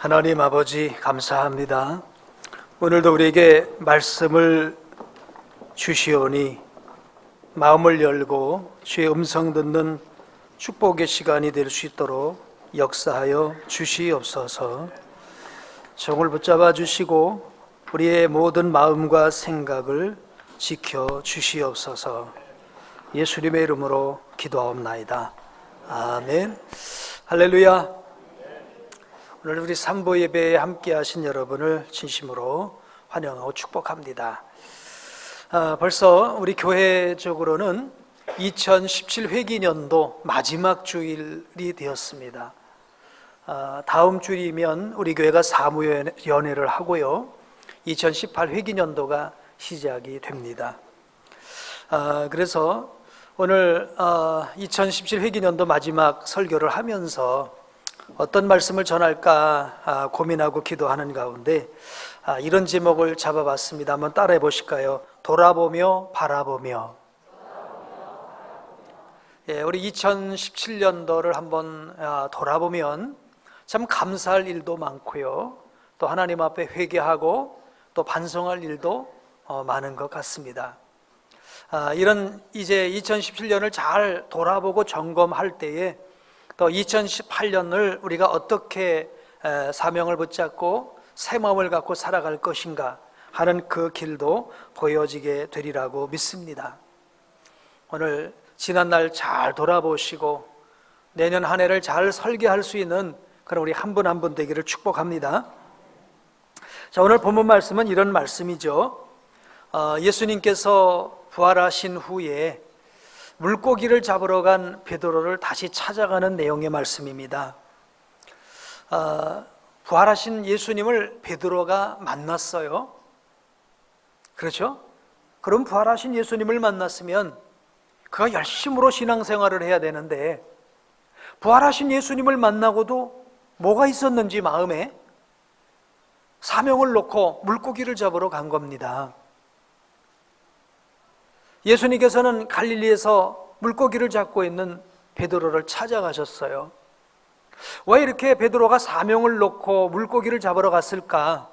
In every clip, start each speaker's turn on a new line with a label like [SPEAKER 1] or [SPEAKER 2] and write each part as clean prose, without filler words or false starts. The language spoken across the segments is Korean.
[SPEAKER 1] 하나님 아버지 감사합니다. 오늘도 우리에게 말씀을 주시오니 마음을 열고 주의 음성 듣는 축복의 시간이 될 수 있도록 역사하여 주시옵소서. 정을 붙잡아 주시고 우리의 모든 마음과 생각을 지켜 주시옵소서. 예수님의 이름으로 기도하옵나이다. 아멘. 할렐루야. 오늘 우리 삼보 예배에 함께 하신 여러분을 진심으로 환영하고 축복합니다. 벌써 우리 교회적으로는 2017 회기년도 마지막 주일이 되었습니다. 다음 주이면 우리 교회가 사무연회를 하고요, 2018 회기년도가 시작이 됩니다. 그래서 오늘 2017 회기년도 마지막 설교를 하면서 어떤 말씀을 전할까 고민하고 기도하는 가운데 이런 제목을 잡아봤습니다. 한번 따라해 보실까요? 돌아보며 바라보며. 우리 2017년도를 한번 돌아보면 참 감사할 일도 많고요, 또 하나님 앞에 회개하고 또 반성할 일도 많은 것 같습니다. 이런 이제 2017년을 잘 돌아보고 점검할 때에 또 2018년을 우리가 어떻게 사명을 붙잡고 새 마음을 갖고 살아갈 것인가 하는 그 길도 보여지게 되리라고 믿습니다. 오늘 지난날 잘 돌아보시고 내년 한 해를 잘 설계할 수 있는 그런 우리 한 분 한 분 되기를 축복합니다. 자, 오늘 본문 말씀은 이런 말씀이죠. 예수님께서 부활하신 후에 물고기를 잡으러 간 베드로를 다시 찾아가는 내용의 말씀입니다. 부활하신 예수님을 베드로가 만났어요. 그렇죠? 그럼 부활하신 예수님을 만났으면 그가 열심으로 신앙생활을 해야 되는데, 부활하신 예수님을 만나고도 뭐가 있었는지 마음에 사명을 놓고 물고기를 잡으러 간 겁니다. 예수님께서는 갈릴리에서 물고기를 잡고 있는 베드로를 찾아가셨어요. 왜 이렇게 베드로가 사명을 놓고 물고기를 잡으러 갔을까?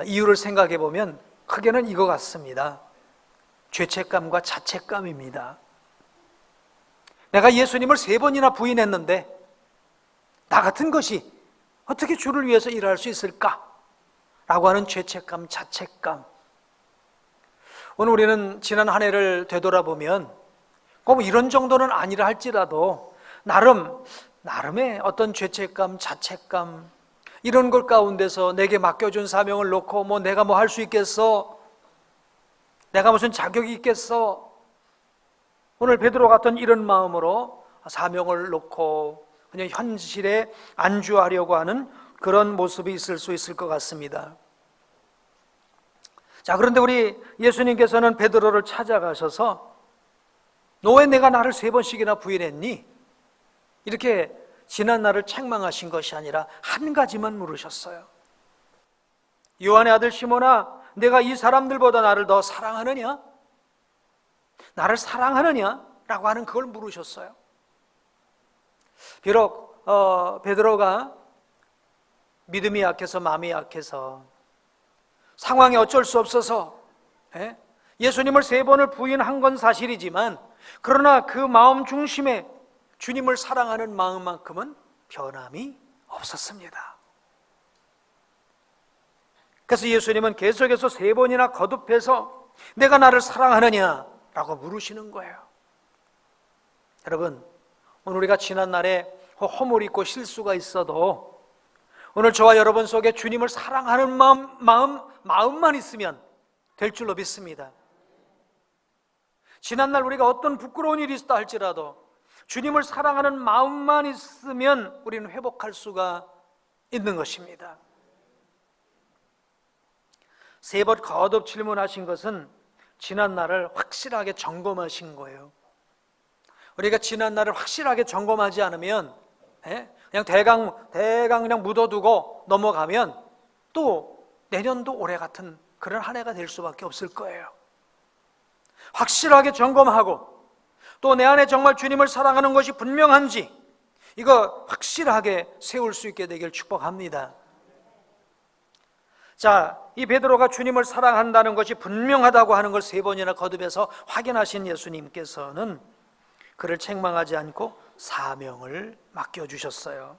[SPEAKER 1] 이유를 생각해 보면 크게는 이거 같습니다. 죄책감과 자책감입니다. 내가 예수님을 3번이나 부인했는데 나 같은 것이 어떻게 주를 위해서 일할 수 있을까? 라고 하는 죄책감, 자책감. 오늘 우리는 지난 한 해를 되돌아보면 꼭 이런 정도는 아니라 할지라도 나름의 어떤 죄책감, 자책감, 이런 것 가운데서 내게 맡겨준 사명을 놓고 내가 뭐 할 수 있겠어? 내가 무슨 자격이 있겠어? 오늘 베드로 같은 이런 마음으로 사명을 놓고 그냥 현실에 안주하려고 하는 그런 모습이 있을 수 있을 것 같습니다. 자, 그런데 우리 예수님께서는 베드로를 찾아가셔서 너 왜 내가 나를 3번씩이나 부인했니? 이렇게 지난 날을 책망하신 것이 아니라 한 가지만 물으셨어요. 요한의 아들 시몬아, 내가 이 사람들보다 나를 더 사랑하느냐? 나를 사랑하느냐? 라고 하는 그걸 물으셨어요. 비록 베드로가 믿음이 약해서, 마음이 약해서, 상황이 어쩔 수 없어서 예수님을 3번을 부인한 건 사실이지만, 그러나 그 마음 중심에 주님을 사랑하는 마음만큼은 변함이 없었습니다. 그래서 예수님은 계속해서 3번이나 거듭해서 내가 나를 사랑하느냐? 라고 물으시는 거예요. 여러분, 오늘 우리가 지난날에 허물 있고 실수가 있어도 오늘 저와 여러분 속에 주님을 사랑하는 마음만 있으면 될 줄로 믿습니다. 지난날 우리가 어떤 부끄러운 일이 있다 할지라도 주님을 사랑하는 마음만 있으면 우리는 회복할 수가 있는 것입니다. 3번 거듭 질문하신 것은 지난날을 확실하게 점검하신 거예요. 우리가 지난날을 확실하게 점검하지 않으면 그냥 대강 그냥 묻어두고 넘어가면 또 내년도 올해 같은 그런 한 해가 될 수밖에 없을 거예요. 확실하게 점검하고 또 내 안에 정말 주님을 사랑하는 것이 분명한지, 이거 확실하게 세울 수 있게 되길 축복합니다. 자, 이 베드로가 주님을 사랑한다는 것이 분명하다고 하는 걸 3번이나 거듭해서 확인하신 예수님께서는 그를 책망하지 않고 사명을 맡겨주셨어요.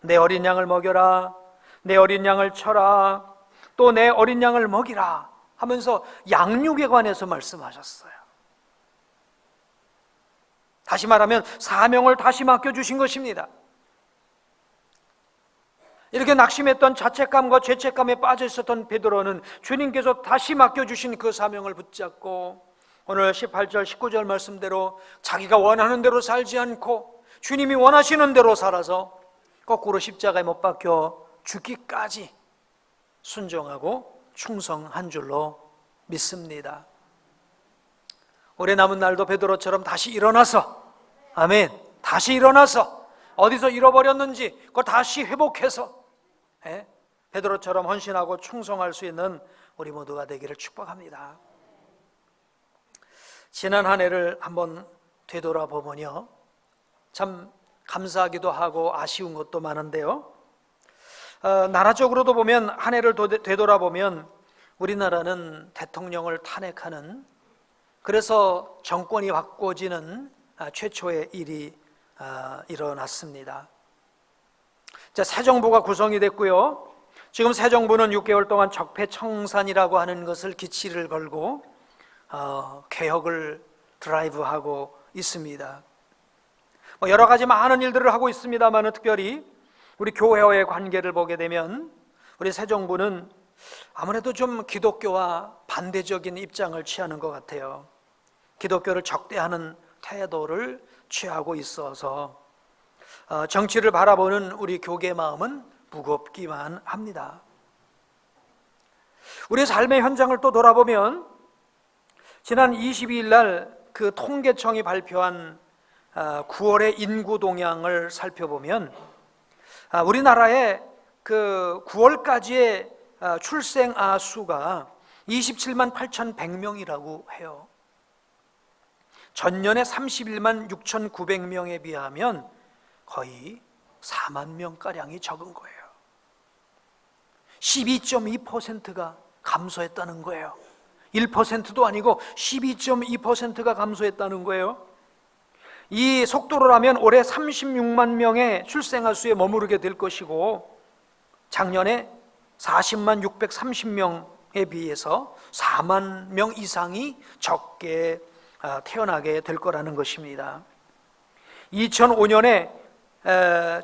[SPEAKER 1] 내 어린 양을 먹여라, 내 어린 양을 쳐라, 또 내 어린 양을 먹이라 하면서 양육에 관해서 말씀하셨어요. 다시 말하면 사명을 다시 맡겨주신 것입니다. 이렇게 낙심했던 자책감과 죄책감에 빠져 있었던 베드로는 주님께서 다시 맡겨주신 그 사명을 붙잡고 오늘 18절 19절 말씀대로 자기가 원하는 대로 살지 않고 주님이 원하시는 대로 살아서 거꾸로 십자가에 못 박혀 죽기까지 순종하고 충성한 줄로 믿습니다. 올해 남은 날도 베드로처럼 다시 일어나서, 아멘, 다시 일어나서 어디서 잃어버렸는지 그걸 다시 회복해서 베드로처럼 헌신하고 충성할 수 있는 우리 모두가 되기를 축복합니다. 지난 한 해를 한번 되돌아보면요, 참 감사하기도 하고 아쉬운 것도 많은데요, 나라적으로도 보면 한 해를 되돌아보면 우리나라는 대통령을 탄핵하는, 그래서 정권이 바꿔지는 최초의 일이 일어났습니다. 자, 새 정부가 구성이 됐고요. 지금 새 정부는 6개월 동안 적폐청산이라고 하는 것을 기치를 걸고 개혁을 드라이브하고 있습니다. 여러 가지 많은 일들을 하고 있습니다만 특별히 우리 교회와의 관계를 보게 되면 우리 새 정부는 아무래도 좀 기독교와 반대적인 입장을 취하는 것 같아요. 기독교를 적대하는 태도를 취하고 있어서 정치를 바라보는 우리 교계의 마음은 무겁기만 합니다. 우리 삶의 현장을 또 돌아보면 지난 22일 날 그 통계청이 발표한 9월의 인구 동향을 살펴보면 우리나라의 그 9월까지의 출생아 수가 27만 8,100명이라고 해요. 전년에 31만 6,900명에 비하면 거의 4만 명가량이 적은 거예요. 12.2%가 감소했다는 거예요. 1%도 아니고 12.2%가 감소했다는 거예요. 이 속도로라면 올해 36만 명의 출생아 수에 머무르게 될 것이고 작년에 40만 630명에 비해서 4만 명 이상이 적게 태어나게 될 거라는 것입니다. 2005년에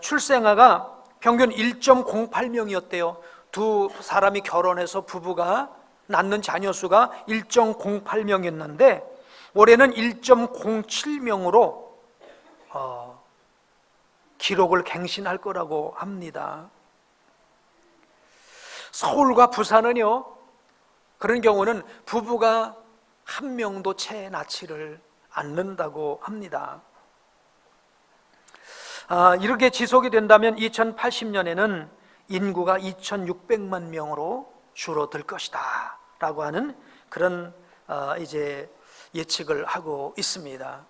[SPEAKER 1] 출생아가 평균 1.08명이었대요. 두 사람이 결혼해서 부부가 낳는 자녀 수가 1.08명이었는데 올해는 1.07명으로 기록을 갱신할 거라고 합니다. 서울과 부산은요, 그런 경우는 부부가 한 명도 채 낳지를 않는다고 합니다. 이렇게 지속이 된다면 2080년에는 인구가 2,600만 명으로 줄어들 것이다 라고 하는 그런 이제 예측을 하고 있습니다.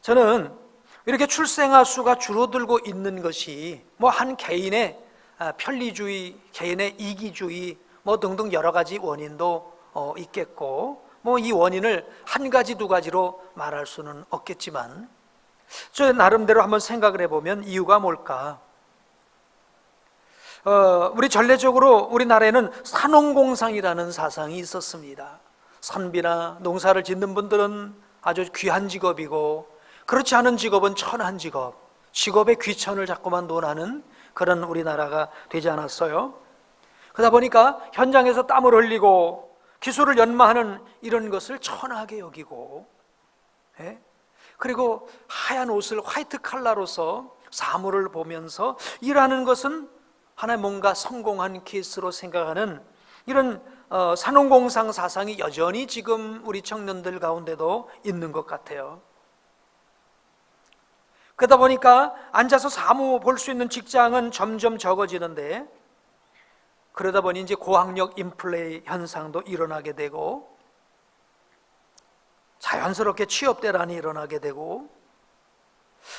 [SPEAKER 1] 저는 이렇게 출생아 수가 줄어들고 있는 것이 뭐 한 개인의 편리주의, 개인의 이기주의 뭐 등등 여러 가지 원인도 있겠고 뭐 이 원인을 한 가지 두 가지로 말할 수는 없겠지만 저 나름대로 한번 생각을 해보면 이유가 뭘까? 우리 전례적으로 우리나라에는 산업공상이라는 사상이 있었습니다. 선비나 농사를 짓는 분들은 아주 귀한 직업이고 그렇지 않은 직업은 천한 직업, 직업의 귀천을 자꾸만 논하는 그런 우리나라가 되지 않았어요? 그러다 보니까 현장에서 땀을 흘리고 기술을 연마하는 이런 것을 천하게 여기고 그리고 하얀 옷을 화이트 칼라로서 사물을 보면서 일하는 것은 하나의 뭔가 성공한 케이스로 생각하는 이런 산업공상 사상이 여전히 지금 우리 청년들 가운데도 있는 것 같아요. 그러다 보니까 앉아서 사무 볼 수 있는 직장은 점점 적어지는데 그러다 보니 이제 고학력 인플레 현상도 일어나게 되고 자연스럽게 취업 대란이 일어나게 되고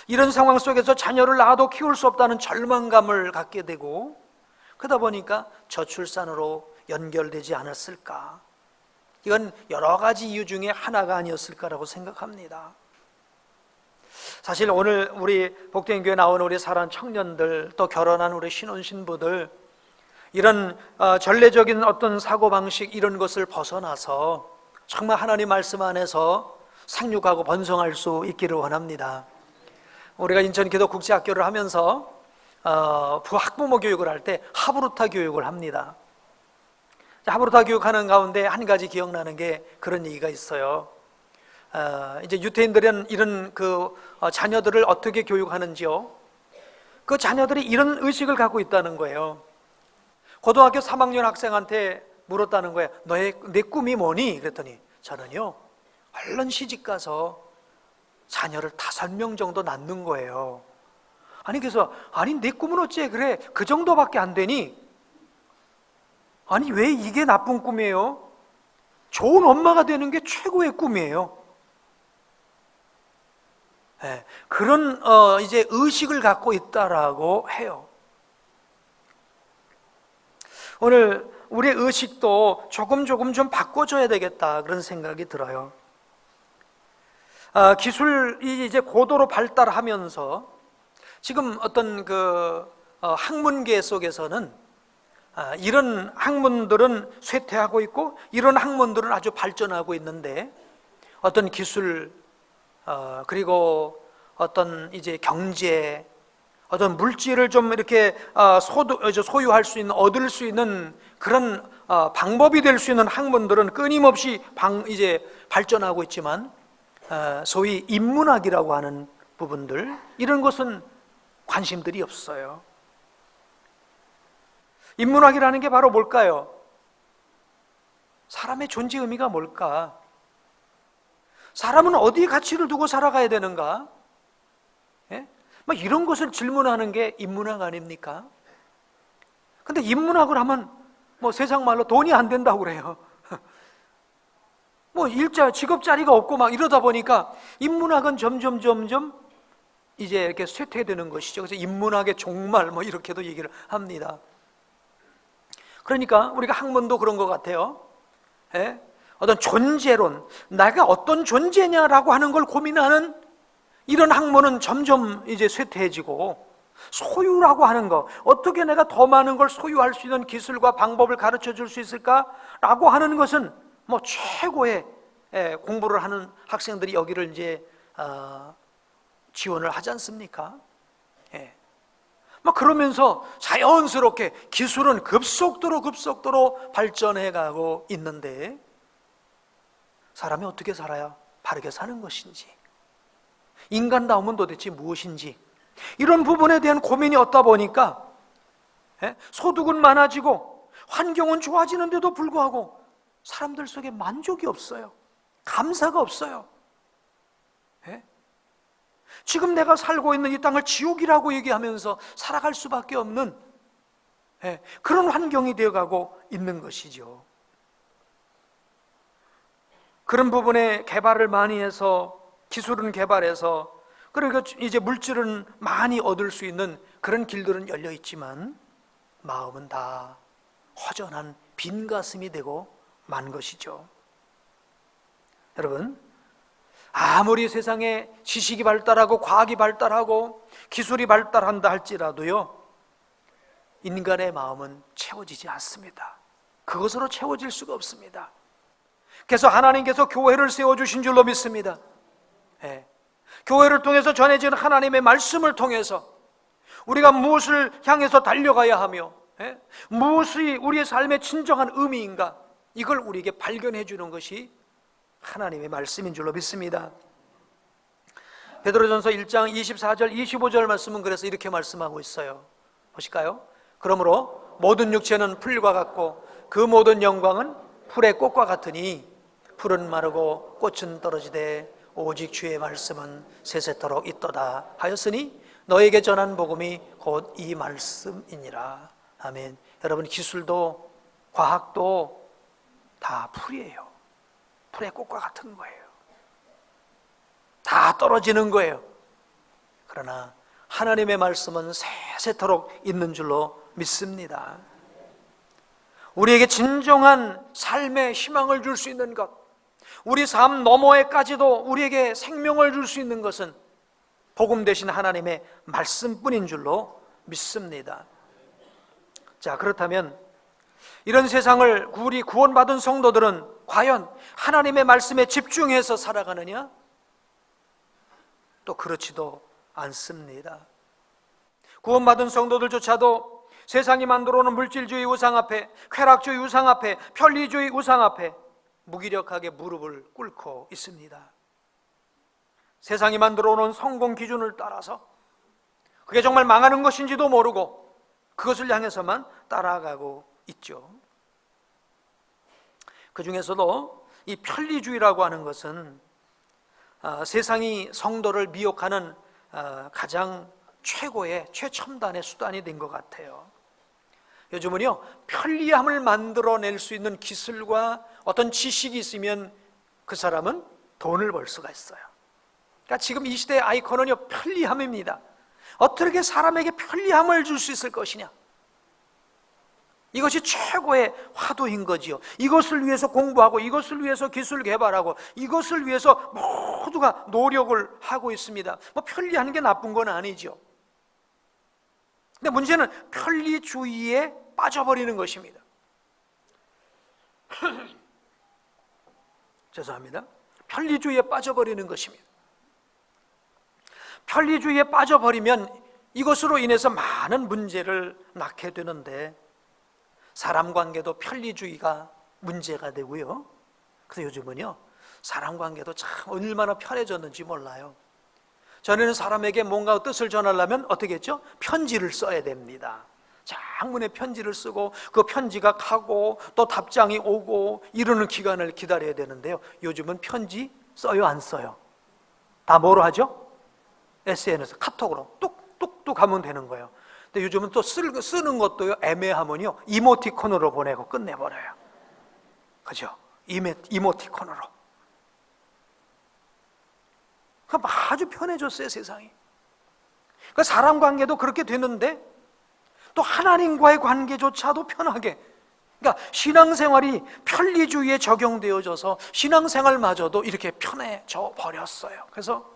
[SPEAKER 1] 이런 상황 속에서 자녀를 낳아도 키울 수 없다는 절망감을 갖게 되고, 그러다 보니까 저출산으로 연결되지 않았을까. 이건 여러 가지 이유 중에 하나가 아니었을까라고 생각합니다. 사실 오늘 우리 복된교회 나온 우리 사랑하는 청년들, 또 결혼한 우리 신혼신부들, 이런 전례적인 어떤 사고방식 이런 것을 벗어나서 정말 하나님 말씀 안에서 생육하고 번성할 수 있기를 원합니다. 우리가 인천기독국제학교를 하면서 학부모 교육을 할 때 하브루타 교육을 합니다. 하브루타 교육하는 가운데 한 가지 기억나는 게 그런 얘기가 있어요. 이제 유태인들은 이런 자녀들을 어떻게 교육하는지요? 그 자녀들이 이런 의식을 갖고 있다는 거예요. 고등학교 3학년 학생한테 물었다는 거예요. 내 꿈이 뭐니? 그랬더니 저는요, 얼른 시집가서 자녀를 5명 정도 낳는 거예요. 그래서 내 꿈은 어째 그래? 그 정도밖에 안 되니? 왜 이게 나쁜 꿈이에요? 좋은 엄마가 되는 게 최고의 꿈이에요. 네, 그런 이제 의식을 갖고 있다라고 해요. 오늘 우리의 의식도 조금 좀 바꿔줘야 되겠다, 그런 생각이 들어요. 기술이 이제 고도로 발달하면서 지금 어떤 학문계 속에서는 이런 학문들은 쇠퇴하고 있고 이런 학문들은 아주 발전하고 있는데, 어떤 기술 그리고 어떤 이제 경제, 어떤 물질을 좀 이렇게 소유할 수 있는, 얻을 수 있는 그런 방법이 될 수 있는 학문들은 끊임없이 이제 발전하고 있지만, 소위 인문학이라고 하는 부분들, 이런 것은 관심들이 없어요. 인문학이라는 게 바로 뭘까요? 사람의 존재 의미가 뭘까? 사람은 어디에 가치를 두고 살아가야 되는가? 예? 이런 것을 질문하는 게 인문학 아닙니까? 근데 인문학을 하면 세상 말로 돈이 안 된다고 그래요. 직업자리가 없고 이러다 보니까 인문학은 점점 이제 이렇게 쇠퇴되는 것이죠. 그래서 인문학의 종말 이렇게도 얘기를 합니다. 그러니까 우리가 학문도 그런 것 같아요. 예? 어떤 존재론, 내가 어떤 존재냐라고 하는 걸 고민하는 이런 학문은 점점 이제 쇠퇴해지고, 소유라고 하는 거, 어떻게 내가 더 많은 걸 소유할 수 있는 기술과 방법을 가르쳐 줄 수 있을까라고 하는 것은 최고의 공부를 하는 학생들이 여기를 이제 지원을 하지 않습니까? 예. 그러면서 자연스럽게 기술은 급속도로 발전해가고 있는데, 사람이 어떻게 살아야 바르게 사는 것인지, 인간다움은 도대체 무엇인지, 이런 부분에 대한 고민이 없다 보니까 소득은 많아지고 환경은 좋아지는데도 불구하고 사람들 속에 만족이 없어요. 감사가 없어요. 지금 내가 살고 있는 이 땅을 지옥이라고 얘기하면서 살아갈 수밖에 없는 그런 환경이 되어가고 있는 것이죠. 그런 부분에 개발을 많이 해서, 기술은 개발해서, 그리고 이제 물질은 많이 얻을 수 있는 그런 길들은 열려 있지만, 마음은 다 허전한 빈 가슴이 되고 만 것이죠. 여러분, 아무리 세상에 지식이 발달하고 과학이 발달하고 기술이 발달한다 할지라도요, 인간의 마음은 채워지지 않습니다. 그것으로 채워질 수가 없습니다. 그래서 하나님께서 교회를 세워주신 줄로 믿습니다. 교회를 통해서 전해지는 하나님의 말씀을 통해서 우리가 무엇을 향해서 달려가야 하며, 무엇이 우리의 삶의 진정한 의미인가, 이걸 우리에게 발견해 주는 것이 하나님의 말씀인 줄로 믿습니다. 베드로전서 1장 24절 25절 말씀은 그래서 이렇게 말씀하고 있어요. 보실까요? 그러므로 모든 육체는 풀과 같고 그 모든 영광은 풀의 꽃과 같으니 풀은 마르고 꽃은 떨어지되 오직 주의 말씀은 세세토록 있도다 하였으니 너에게 전한 복음이 곧 이 말씀이니라. 아멘. 여러분, 기술도 과학도 다 풀이에요. 풀의 꽃과 같은 거예요. 다 떨어지는 거예요. 그러나 하나님의 말씀은 세세토록 있는 줄로 믿습니다. 우리에게 진정한 삶의 희망을 줄 수 있는 것, 우리 삶 너머에까지도 우리에게 생명을 줄 수 있는 것은 복음 되신 하나님의 말씀뿐인 줄로 믿습니다. 자, 그렇다면 이런 세상을 우리 구원받은 성도들은 과연 하나님의 말씀에 집중해서 살아가느냐? 또 그렇지도 않습니다. 구원받은 성도들조차도 세상이 만들어오는 물질주의 우상 앞에, 쾌락주의 우상 앞에, 편리주의 우상 앞에 무기력하게 무릎을 꿇고 있습니다. 세상이 만들어오는 성공 기준을 따라서 그게 정말 망하는 것인지도 모르고 그것을 향해서만 따라가고 있죠. 그 중에서도 이 편리주의라고 하는 것은 세상이 성도를 미혹하는 가장 최고의 최첨단의 수단이 된 것 같아요. 요즘은요, 편리함을 만들어낼 수 있는 기술과 어떤 지식이 있으면 그 사람은 돈을 벌 수가 있어요. 그러니까 지금 이 시대의 아이콘은요, 편리함입니다. 어떻게 사람에게 편리함을 줄 수 있을 것이냐, 이것이 최고의 화두인 거지요. 이것을 위해서 공부하고, 이것을 위해서 기술 개발하고, 이것을 위해서 모두가 노력을 하고 있습니다. 뭐 편리한 게 나쁜 건 아니죠. 근데 문제는 편리주의에 빠져버리는 것입니다. 죄송합니다. 편리주의에 빠져버리는 것입니다. 편리주의에 빠져버리면 이것으로 인해서 많은 문제를 낳게 되는데, 사람 관계도 편리주의가 문제가 되고요. 그래서 요즘은요, 사람 관계도 참 얼마나 편해졌는지 몰라요. 전에는 사람에게 뭔가 뜻을 전하려면 어떻게 했죠? 편지를 써야 됩니다. 장문의 편지를 쓰고 그 편지가 가고 또 답장이 오고 이러는 기간을 기다려야 되는데요, 요즘은 편지 써요, 안 써요? 다 뭐로 하죠? SNS, 카톡으로 뚝뚝뚝 하면 되는 거예요. 근데 요즘은 또 쓰는 것도요, 애매하면요, 이모티콘으로 보내고 끝내버려요. 그죠? 이모티콘으로. 그럼 아주 편해졌어요, 세상이. 그러니까 사람 관계도 그렇게 되는데 또 하나님과의 관계조차도 편하게, 그러니까 신앙생활이 편리주의에 적용되어져서 신앙생활마저도 이렇게 편해져 버렸어요. 그래서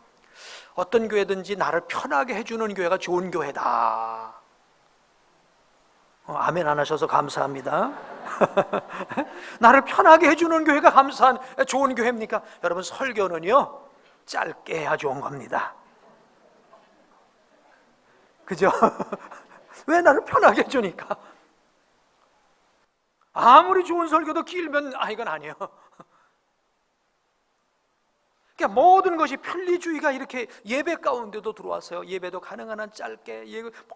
[SPEAKER 1] 어떤 교회든지 나를 편하게 해주는 교회가 좋은 교회다. 아멘 안 하셔서 감사합니다. 나를 편하게 해주는 교회가 좋은 교회입니까? 여러분, 설교는요, 짧게 해야 좋은 겁니다. 그죠? 왜 나를 편하게 해주니까? 아무리 좋은 설교도 길면 이건 아니에요. 그러니까 모든 것이 편리주의가 이렇게 예배 가운데도 들어왔어요. 예배도 가능한 한 짧게,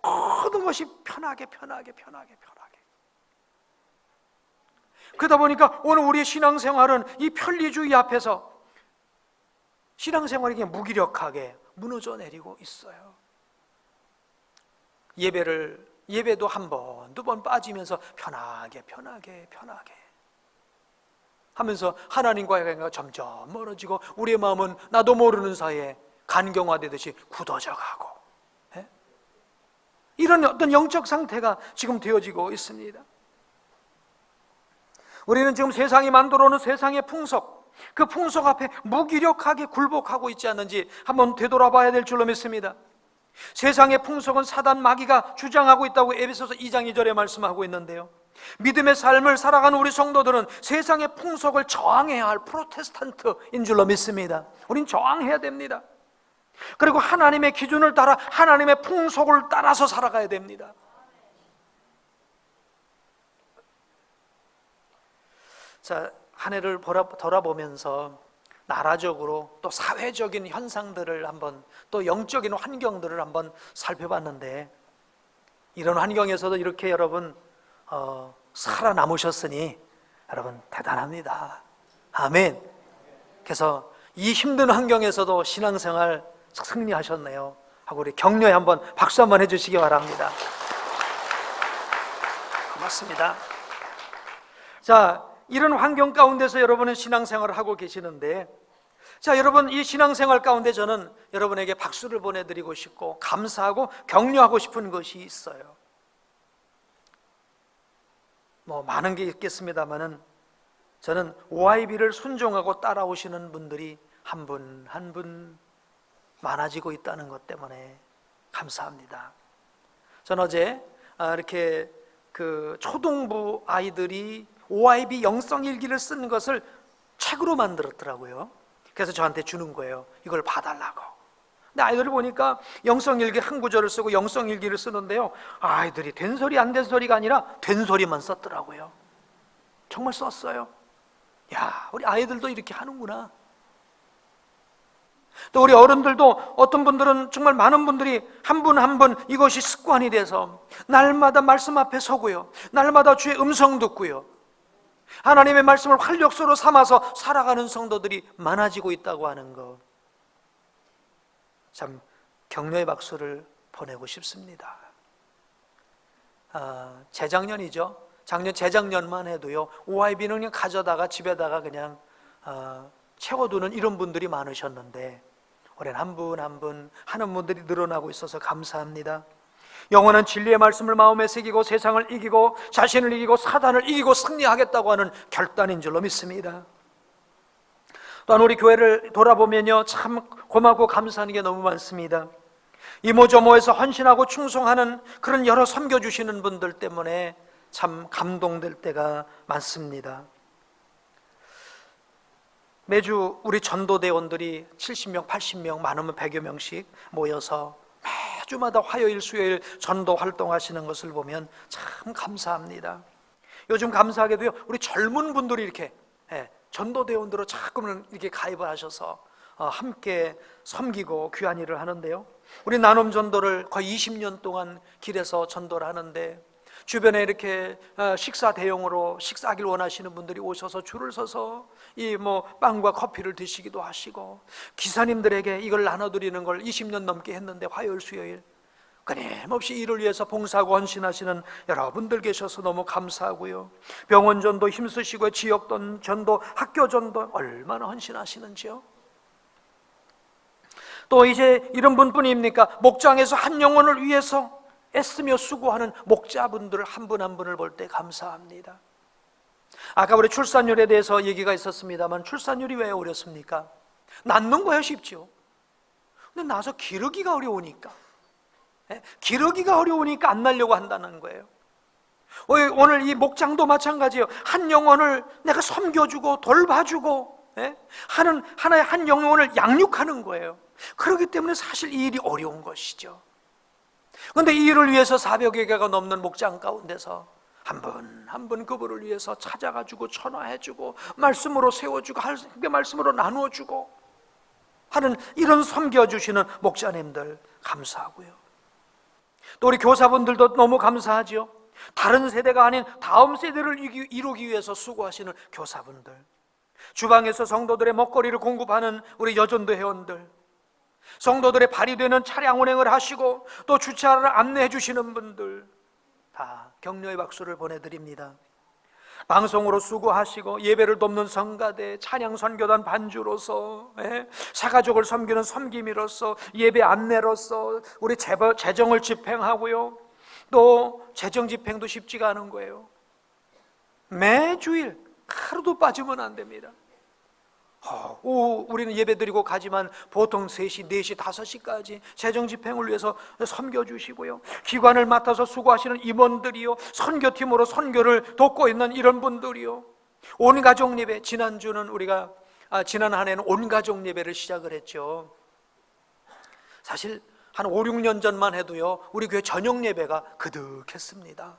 [SPEAKER 1] 모든 것이 편하게. 그러다 보니까 오늘 우리의 신앙생활은 이 편리주의 앞에서 신앙생활이 그냥 무기력하게 무너져 내리고 있어요. 예배도 한 번, 두 번 빠지면서 편하게 하면서 하나님과의 관계가 점점 멀어지고 우리의 마음은 나도 모르는 사이에 간경화되듯이 굳어져 가고, 이런 어떤 영적 상태가 지금 되어지고 있습니다. 우리는 지금 세상이 만들어오는 세상의 풍속, 그 풍속 앞에 무기력하게 굴복하고 있지 않는지 한번 되돌아봐야 될 줄로 믿습니다. 세상의 풍속은 사단 마귀가 주장하고 있다고 에베소서 2장 2절에 말씀하고 있는데요, 믿음의 삶을 살아가는 우리 성도들은 세상의 풍속을 저항해야 할 프로테스탄트인 줄로 믿습니다. 우린 저항해야 됩니다. 그리고 하나님의 기준을 따라 하나님의 풍속을 따라서 살아가야 됩니다. 자, 한 해를 돌아보면서 나라적으로 또 사회적인 현상들을 한번, 또 영적인 환경들을 한번 살펴봤는데, 이런 환경에서도 이렇게 여러분 살아남으셨으니 여러분 대단합니다. 아멘. 그래서 이 힘든 환경에서도 신앙생활 승리하셨네요 하고 우리 격려에 한번 박수 한번 해주시기 바랍니다. 고맙습니다. 자, 이런 환경 가운데서 여러분은 신앙생활을 하고 계시는데, 자, 여러분, 이 신앙생활 가운데 저는 여러분에게 박수를 보내드리고 싶고 감사하고 격려하고 싶은 것이 있어요. 뭐 많은 게 있겠습니다만은 저는 OIB를 순종하고 따라오시는 분들이 한 분 한 분 많아지고 있다는 것 때문에 감사합니다. 전 어제 이렇게 그 초등부 아이들이 OIB 영성일기를 쓰는 것을 책으로 만들었더라고요. 그래서 저한테 주는 거예요. 이걸 봐달라고. 근데 아이들을 보니까 영성일기 한 구절을 쓰고 영성일기를 쓰는데요, 아이들이 된 소리 안 된 소리가 아니라 된 소리만 썼더라고요. 정말 썼어요. 야, 우리 아이들도 이렇게 하는구나. 또 우리 어른들도 어떤 분들은 정말 많은 분들이 한 분 한 분 이것이 습관이 돼서 날마다 말씀 앞에 서고요, 날마다 주의 음성 듣고요, 하나님의 말씀을 활력소로 삼아서 살아가는 성도들이 많아지고 있다고 하는 것, 참 격려의 박수를 보내고 싶습니다. 재작년이죠. 재작년만 해도요, OIB는 그냥 가져다가 집에다가 그냥 채워두는 이런 분들이 많으셨는데 올해는 한 분 한 분 하는 분들이 늘어나고 있어서 감사합니다. 영원한 진리의 말씀을 마음에 새기고 세상을 이기고 자신을 이기고 사단을 이기고 승리하겠다고 하는 결단인 줄로 믿습니다. 또한 우리 교회를 돌아보면요, 참 고맙고 감사하는 게 너무 많습니다. 이모저모에서 헌신하고 충성하는 그런 여러 섬겨주시는 분들 때문에 참 감동될 때가 많습니다. 매주 우리 전도대원들이 70명, 80명, 많으면 100여 명씩 모여서 매주마다 화요일, 수요일 전도 활동하시는 것을 보면 참 감사합니다. 요즘 감사하게도요, 우리 젊은 분들이 이렇게 전도대원들로 자꾸는 이렇게 가입을 하셔서 함께 섬기고 귀한 일을 하는데요, 우리 나눔 전도를 거의 20년 동안 길에서 전도를 하는데 주변에 이렇게 식사 대용으로 식사하길 원하시는 분들이 오셔서 줄을 서서 이 빵과 커피를 드시기도 하시고, 기사님들에게 이걸 나눠드리는 걸 20년 넘게 했는데 화요일 수요일 끊임없이 이를 위해서 봉사하고 헌신하시는 여러분들 계셔서 너무 감사하고요, 병원 전도 힘쓰시고 지역 전도, 학교 전도 얼마나 헌신하시는지요. 또 이제 이런 분뿐입니까? 목장에서 한 영혼을 위해서 애쓰며 수고하는 목자분들 한 분 한 분을 볼 때 감사합니다. 아까 우리 출산율에 대해서 얘기가 있었습니다만, 출산율이 왜 어렵습니까? 낳는 거야 쉽죠. 근데 낳아서 기르기가 어려우니까, 기르기가 어려우니까 안 낳으려고 한다는 거예요. 오늘 이 목장도 마찬가지예요. 한 영혼을 내가 섬겨주고 돌봐주고 하는 하나의 한 영혼을 양육하는 거예요. 그렇기 때문에 사실 이 일이 어려운 것이죠. 그런데 이 일을 위해서 400여 개가 넘는 목장 가운데서 한 분 한 분 그분을 위해서 찾아가지고 전화해주고 말씀으로 세워주고 함께 말씀으로 나누어주고 하는 이런 섬겨주시는 목자님들 감사하고요. 또 우리 교사분들도 너무 감사하죠. 다른 세대가 아닌 다음 세대를 이루기 위해서 수고하시는 교사분들, 주방에서 성도들의 먹거리를 공급하는 우리 여전도 회원들, 성도들의 발이 되는 차량 운행을 하시고 또 주차를 안내해 주시는 분들 다 격려의 박수를 보내드립니다. 방송으로 수고하시고 예배를 돕는 성가대, 찬양 선교단 반주로서, 사가족을 섬기는 섬김이로서, 예배 안내로서 우리 재정을 집행하고요, 또 재정 집행도 쉽지가 않은 거예요. 매주일 하루도 빠지면 안 됩니다. 우리는 예배드리고 가지만 보통 3시, 4시, 5시까지 재정 집행을 위해서 섬겨주시고요, 기관을 맡아서 수고하시는 임원들이요, 선교팀으로 선교를 돕고 있는 이런 분들이요, 온가족 예배, 지난주는 우리가 지난 한 해는 온가족 예배를 시작을 했죠. 사실 한 5, 6년 전만 해도요, 우리 교회 저녁 예배가 그득했습니다.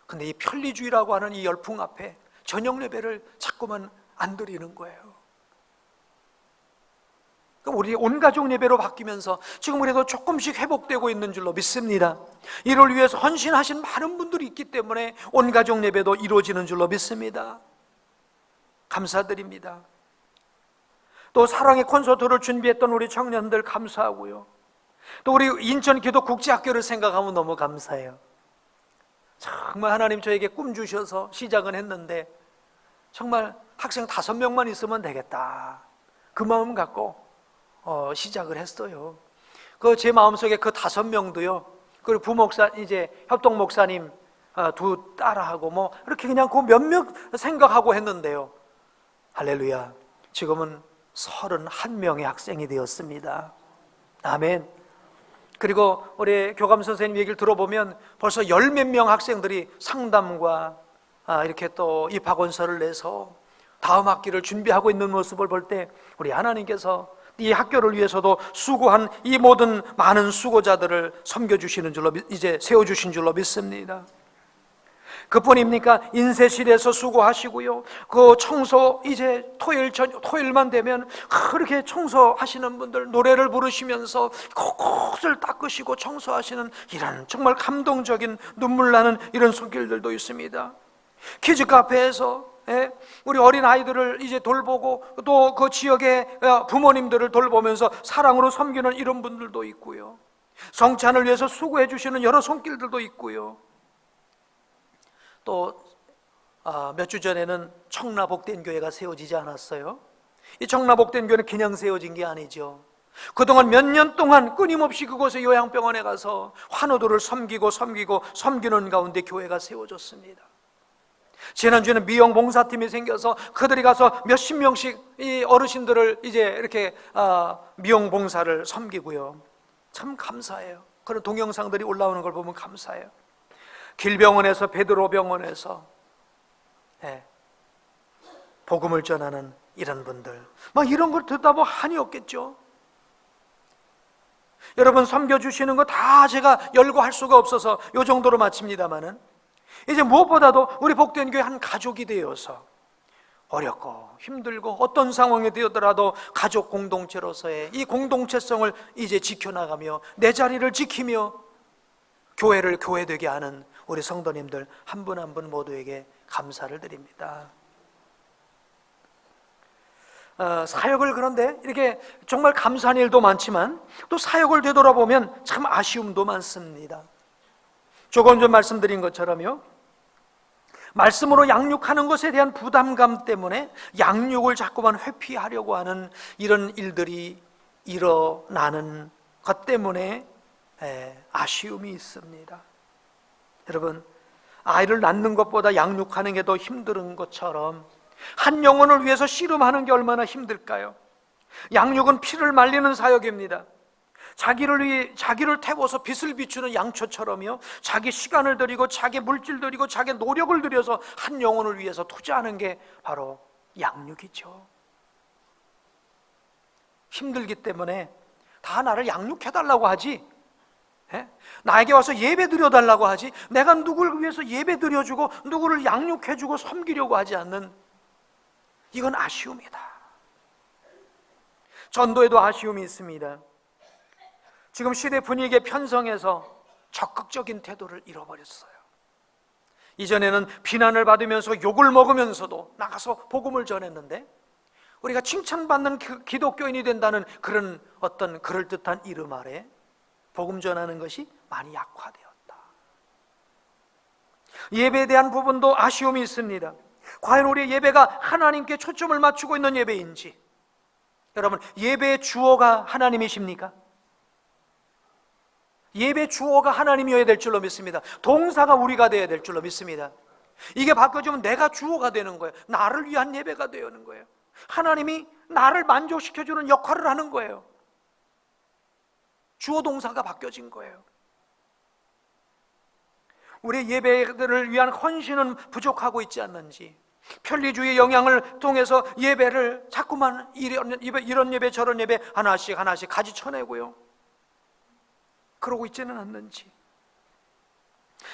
[SPEAKER 1] 근데 이 편리주의라고 하는 이 열풍 앞에 저녁 예배를 자꾸만 안 드리는 거예요. 우리 온가족 예배로 바뀌면서 지금 그래도 조금씩 회복되고 있는 줄로 믿습니다. 이를 위해서 헌신하신 많은 분들이 있기 때문에 온가족 예배도 이루어지는 줄로 믿습니다. 감사드립니다. 또 사랑의 콘서트를 준비했던 우리 청년들 감사하고요, 또 우리 인천 기독국제학교를 생각하면 너무 감사해요. 정말 하나님 저에게 꿈 주셔서 시작은 했는데 정말 학생 5명만 있으면 되겠다, 그 마음 갖고 시작을 했어요. 그 제 마음속에 그 5명도요. 그리고 부목사 이제 협동 목사님 두 딸하고 뭐 이렇게 그냥 그 몇몇 생각하고 했는데요. 할렐루야. 지금은 31명의 학생이 되었습니다. 아멘. 그리고 우리 교감 선생님 얘기를 들어보면 벌써 열 몇 명 학생들이 상담과 이렇게 또 입학원서를 내서 다음 학기를 준비하고 있는 모습을 볼 때 우리 하나님께서 이 학교를 위해서도 수고한 이 모든 많은 수고자들을 섬겨주시는 줄로 이제 세워주신 줄로 믿습니다. 그뿐입니까? 인쇄실에서 수고하시고요. 그 청소 이제 토요일만 되면 그렇게 청소하시는 분들 노래를 부르시면서 곳곳을 닦으시고 청소하시는 이런 정말 감동적인 눈물 나는 이런 손길들도 있습니다. 키즈 카페에서 우리 어린 아이들을 이제 돌보고 또 그 지역의 부모님들을 돌보면서 사랑으로 섬기는 이런 분들도 있고요. 성찬을 위해서 수고해 주시는 여러 손길들도 있고요. 또 몇 주 전에는 청라 복된 교회가 세워지지 않았어요? 이 청라 복된 교회는 그냥 세워진 게 아니죠. 그동안 몇 년 동안 끊임없이 그곳에 요양병원에 가서 환우들을 섬기는 가운데 교회가 세워졌습니다. 지난주에는 미용 봉사팀이 생겨서 그들이 가서 몇십 명씩 이 어르신들을 이제 이렇게 미용 봉사를 섬기고요. 참 감사해요. 그런 동영상들이 올라오는 걸 보면 감사해요. 길병원에서 베드로 병원에서 복음을 전하는 이런 분들, 막 이런 걸 듣다 보면 한이 없겠죠. 여러분 섬겨주시는 거 다 제가 열거할 수가 없어서 이 정도로 마칩니다만은 이제 무엇보다도 우리 복된 교회 한 가족이 되어서 어렵고 힘들고 어떤 상황이 되었더라도 가족 공동체로서의 이 공동체성을 이제 지켜나가며 내 자리를 지키며 교회를 교회되게 하는 우리 성도님들 한 분 한 분 모두에게 감사를 드립니다. 사역을 그런데 이렇게 정말 감사한 일도 많지만 또 사역을 되돌아보면 참 아쉬움도 많습니다. 조금 전 말씀드린 것처럼요, 말씀으로 양육하는 것에 대한 부담감 때문에 양육을 자꾸만 회피하려고 하는 이런 일들이 일어나는 것 때문에 아쉬움이 있습니다. 여러분, 아이를 낳는 것보다 양육하는 게 더 힘든 것처럼 한 영혼을 위해서 씨름하는 게 얼마나 힘들까요? 양육은 피를 말리는 사역입니다. 자기를 태워서 빛을 비추는 양초처럼요, 자기 시간을 들이고 자기 물질 들이고 자기 노력을 들여서 한 영혼을 위해서 투자하는 게 바로 양육이죠. 힘들기 때문에 다 나를 양육해달라고 하지, 나에게 와서 예배 드려달라고 하지, 내가 누구를 위해서 예배 드려주고 누구를 양육해주고 섬기려고 하지 않는, 이건 아쉬움이다. 전도에도 아쉬움이 있습니다. 지금 시대 분위기에 편성해서 적극적인 태도를 잃어버렸어요. 이전에는 비난을 받으면서 욕을 먹으면서도 나가서 복음을 전했는데 우리가 칭찬받는 기독교인이 된다는 그런 어떤 그럴듯한 이름 아래 복음 전하는 것이 많이 약화되었다. 예배에 대한 부분도 아쉬움이 있습니다. 과연 우리의 예배가 하나님께 초점을 맞추고 있는 예배인지. 여러분, 예배의 주어가 하나님이십니까? 예배 주어가 하나님이어야 될 줄로 믿습니다. 동사가 우리가 되어야 될 줄로 믿습니다. 이게 바뀌어지면 내가 주어가 되는 거예요. 나를 위한 예배가 되는 거예요. 하나님이 나를 만족시켜주는 역할을 하는 거예요. 주어 동사가 바뀌어진 거예요. 우리의 예배들을 위한 헌신은 부족하고 있지 않는지, 편리주의 영향을 통해서 예배를 자꾸만 이런 예배 저런 예배 하나씩 가지 쳐내고요, 그러고 있지는 않는지,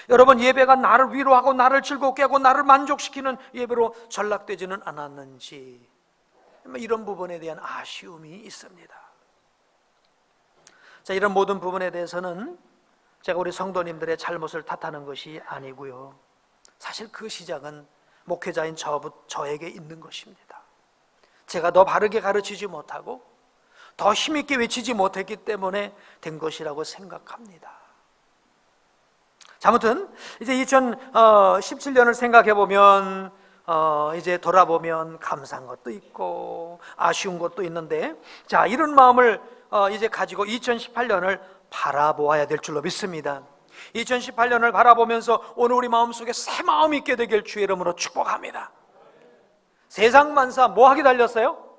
[SPEAKER 1] 여러분 예배가 나를 위로하고 나를 즐겁게 하고 나를 만족시키는 예배로 전락되지는 않았는지, 이런 부분에 대한 아쉬움이 있습니다. 자, 이런 모든 부분에 대해서는 제가 우리 성도님들의 잘못을 탓하는 것이 아니고요, 사실 그 시작은 목회자인 저에게 있는 것입니다. 제가 더 바르게 가르치지 못하고 더 힘있게 외치지 못했기 때문에 된 것이라고 생각합니다. 자, 아무튼 이제 2017년을 생각해 보면 이제 돌아보면 감사한 것도 있고 아쉬운 것도 있는데, 자, 이런 마음을 이제 가지고 2018년을 바라보아야 될 줄로 믿습니다. 2018년을 바라보면서 오늘 우리 마음속에 새 마음이 있게 되길 주의 이름으로 축복합니다. 세상 만사 뭐 하기 달렸어요?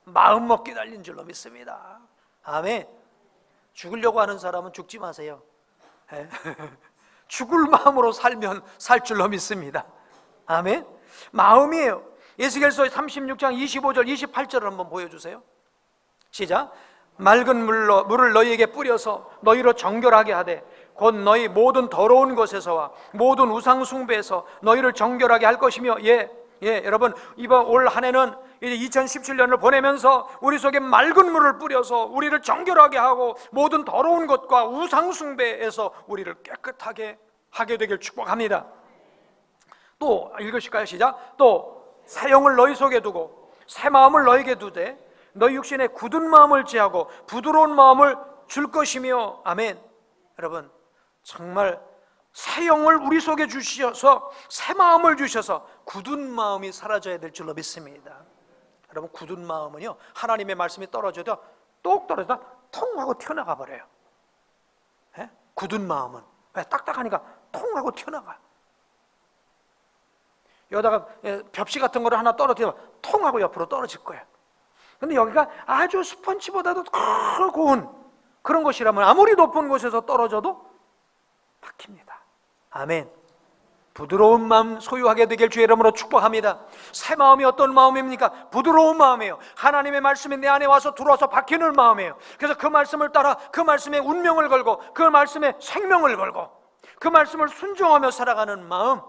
[SPEAKER 1] 마음 먹기 달린 줄로 믿습니다. 아멘. 죽으려고 하는 사람은 죽지 마세요. 죽을 마음으로 살면 살 줄로 믿습니다. 아멘. 마음이에요. 에스겔서 36장 25절 28절을 한번 보여주세요. 시작. 맑은 물을 너희에게 뿌려서 너희로 정결하게 하되 곧 너희 모든 더러운 것에서와 모든 우상 숭배에서 너희를 정결하게 할 것이며, 여러분, 이번 올 한 해는 이제 2017년을 보내면서 우리 속에 맑은 물을 뿌려서 우리를 정결하게 하고 모든 더러운 것과 우상 숭배에서 우리를 깨끗하게 하게 되길 축복합니다. 또 읽으실까요? 시작. 또 새 영을 너희 속에 두고 새 마음을 너희에게 두되 너희 육신에 굳은 마음을 제하고 부드러운 마음을 줄 것이며. 아멘. 여러분, 정말 새 영을 우리 속에 주셔서 새 마음을 주셔서 굳은 마음이 사라져야 될 줄로 믿습니다. 여러분, 굳은 마음은요, 하나님의 말씀이 떨어져도 똑 떨어져다 통 하고 튀어나가 버려요. 굳은 마음은 딱딱하니까 통 하고 튀어나가요. 여기다가 벽시 같은 거를 하나 떨어뜨리면 통 하고 옆으로 떨어질 거예요. 근데 여기가 아주 스펀지보다도 더 고운 그런 것이라면 아무리 높은 곳에서 떨어져도 박힙니다. 아멘. 부드러운 마음 소유하게 되길 주의 이름으로 축복합니다. 새 마음이 어떤 마음입니까? 부드러운 마음이에요. 하나님의 말씀이 내 안에 와서 들어와서 박히는 마음이에요. 그래서 그 말씀을 따라 그 말씀에 운명을 걸고 그 말씀에 생명을 걸고 그 말씀을 순종하며 살아가는 마음,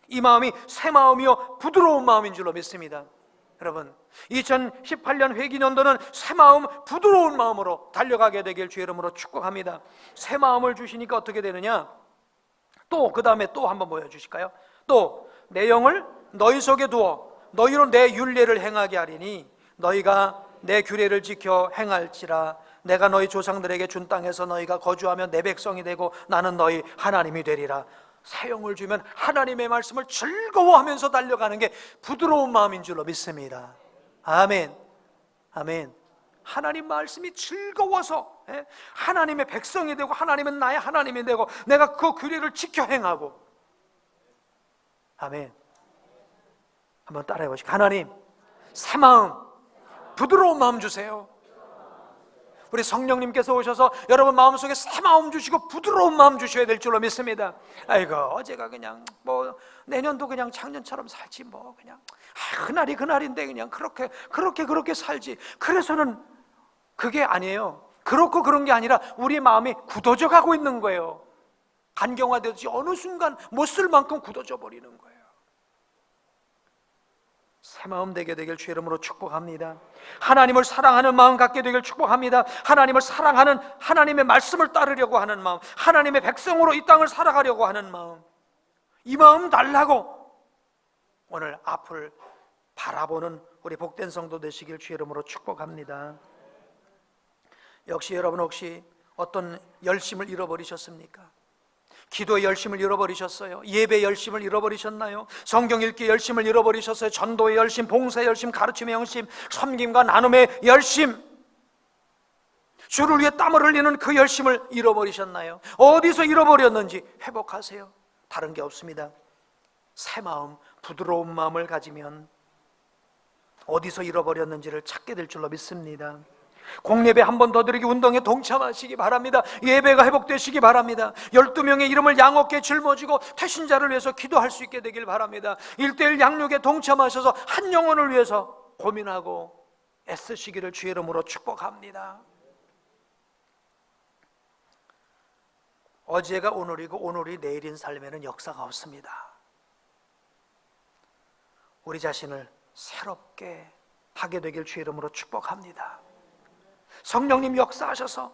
[SPEAKER 1] 이 마음이 새 마음이요 부드러운 마음인 줄로 믿습니다. 여러분, 2018년 회기년도는 새 마음, 부드러운 마음으로 달려가게 되길 주의 이름으로 축복합니다. 새 마음을 주시니까 어떻게 되느냐? 또 그 다음에 또 한번 보여주실까요? 또 내 영을 너희 속에 두어 너희로 내 율례를 행하게 하리니 너희가 내 규례를 지켜 행할지라. 내가 너희 조상들에게 준 땅에서 너희가 거주하며 내 백성이 되고 나는 너희 하나님이 되리라. 새 영을 주면 하나님의 말씀을 즐거워하면서 달려가는 게 부드러운 마음인 줄로 믿습니다. 아멘. 아멘. 하나님 말씀이 즐거워서 하나님의 백성이 되고 하나님은 나의 하나님이 되고 내가 그 규례를 지켜 행하고. 아멘. 한번 따라해 보시죠. 하나님, 새 마음, 부드러운 마음 주세요. 우리 성령님께서 오셔서 여러분 마음속에 새 마음 주시고 부드러운 마음 주셔야 될 줄로 믿습니다. 아이고, 어제가 그냥 뭐 내년도 그냥 작년처럼 살지 뭐 그냥 그날이 그날인데 그냥 그렇게 살지. 그래서는 그게 아니에요. 그렇고 그런 게 아니라 우리 마음이 굳어져 가고 있는 거예요. 간경화되듯이 어느 순간 못 쓸 만큼 굳어져 버리는 거예요. 새 마음 되게 되길 주의 이름으로 축복합니다. 하나님을 사랑하는 마음 갖게 되길 축복합니다. 하나님을 사랑하는, 하나님의 말씀을 따르려고 하는 마음, 하나님의 백성으로 이 땅을 살아가려고 하는 마음, 이 마음 달라고 오늘 앞을 바라보는 우리 복된 성도 되시길 주의 이름으로 축복합니다. 역시 여러분 혹시 어떤 열심을 잃어버리셨습니까? 기도의 열심을 잃어버리셨어요? 예배의 열심을 잃어버리셨나요? 성경 읽기의 열심을 잃어버리셨어요? 전도의 열심, 봉사의 열심, 가르침의 열심, 섬김과 나눔의 열심, 주를 위해 땀을 흘리는 그 열심을 잃어버리셨나요? 어디서 잃어버렸는지 회복하세요. 다른 게 없습니다. 새 마음, 부드러운 마음을 가지면 어디서 잃어버렸는지를 찾게 될 줄로 믿습니다. 공예배 한 번 더 드리기 운동에 동참하시기 바랍니다. 예배가 회복되시기 바랍니다. 12명의 이름을 양어깨에 짊어지고 태신자를 위해서 기도할 수 있게 되길 바랍니다. 1:1 양육에 동참하셔서 한 영혼을 위해서 고민하고 애쓰시기를 주의 이름으로 축복합니다. 어제가 오늘이고 오늘이 내일인 삶에는 역사가 없습니다. 우리 자신을 새롭게 하게 되길 주의 이름으로 축복합니다. 성령님 역사하셔서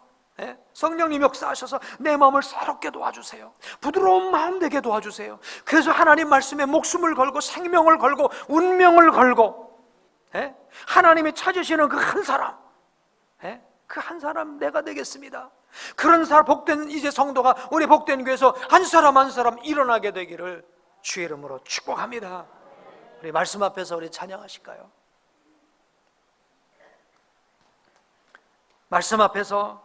[SPEAKER 1] 내 마음을 새롭게 도와주세요. 부드러운 마음 되게 도와주세요. 그래서 하나님 말씀에 목숨을 걸고 생명을 걸고 운명을 걸고 하나님이 찾으시는 그 한 사람, 그 한 사람 내가 되겠습니다. 그런 사람, 복된 이제 성도가 우리 복된 교회에서 한 사람 한 사람 일어나게 되기를 주의 이름으로 축복합니다. 우리 말씀 앞에서 우리 찬양하실까요? 말씀 앞에서